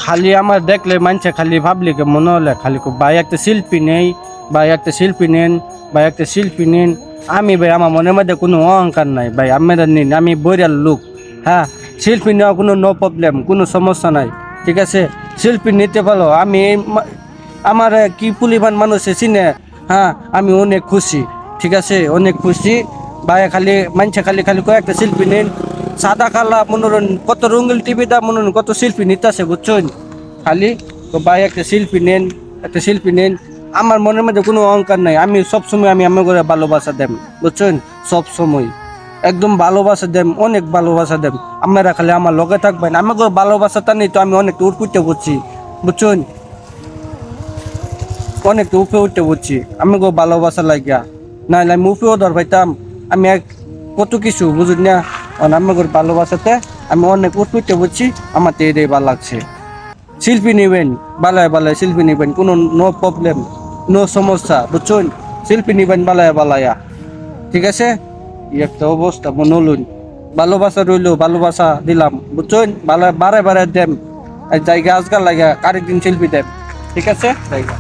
খালি আমার দেখলে মানছে খালি ভাবলি কে মনে হলে খালি ভাই একটা শিল্পী নেই, ভাই একটা শিল্পী নেন, ভাই একটা শিল্পী নেন। আমি ভাই আমার মনের মধ্যে কোনো অহংকার নাই ভাই, আপনারা নিন, আমি বইরার লোক। হ্যাঁ, শিল্পী নেওয়া কোনো নো প্রবলেম, কোনো সমস্যা নাই। ঠিক আছে, শিল্পী নিতে পারো। আমি আমার কি পরিমাণ মানুষ চিনে। হ্যাঁ, আমি অনেক খুশি। ঠিক আছে, অনেক খুশি। ভাই খালি মানছে খালি খালি কয়েকটা শিল্পী নেন, সাদা কালা মনোরঞ্জন কত রঙিন টিভিটা মনোরঞ্জন কত শিল্পী নিতেছে বুঝছেন। খালি তো ভাই একটা শিল্পী নেন, একটা শিল্পী নেন। আমার মনের মধ্যে কোনো অহংকার নাই, আমি সবসময় আমি আমার করে ভালোবাসা দেম বুঝছেন, সব সময় একদম ভালোবাসা দেম, অনেক ভালোবাসা দেম। আপনারা খালি আমার লগে থাকবেন, আমাকে ভালোবাসাটা নেই তো আমি অনেক উঠতে বুঝছি বুঝছেন, অনেক উপরে উঠতে বুঝছি আমাকে ভালোবাসা লাগিয়া। নাহলে আমি উপরেও ধর পাইতাম, আমি এক কত কিছু বুঝুন না। আমাকে ভালোবাসাতে আমি অনেক উঠতে বুঝছি, আমার তো এটাই ভালো লাগছে। শিল্পী নিবেন, বালায় বালায় শিল্পী নিবেন, কোনো নো প্রবলেম, নো সমস্যা বুঝছেন। শিল্পী নিবেন বালায় বালায়া। ঠিক আছে, এই একটা অবস্থা মনে হলুন। ভালোবাসা রইলো, ভালোবাসা দিলাম বুঝছেন, বারে বারে দেম। জায়গা আজকাল লাগে আরেকদিন শিল্পী দেন। ঠিক আছে জায়গা।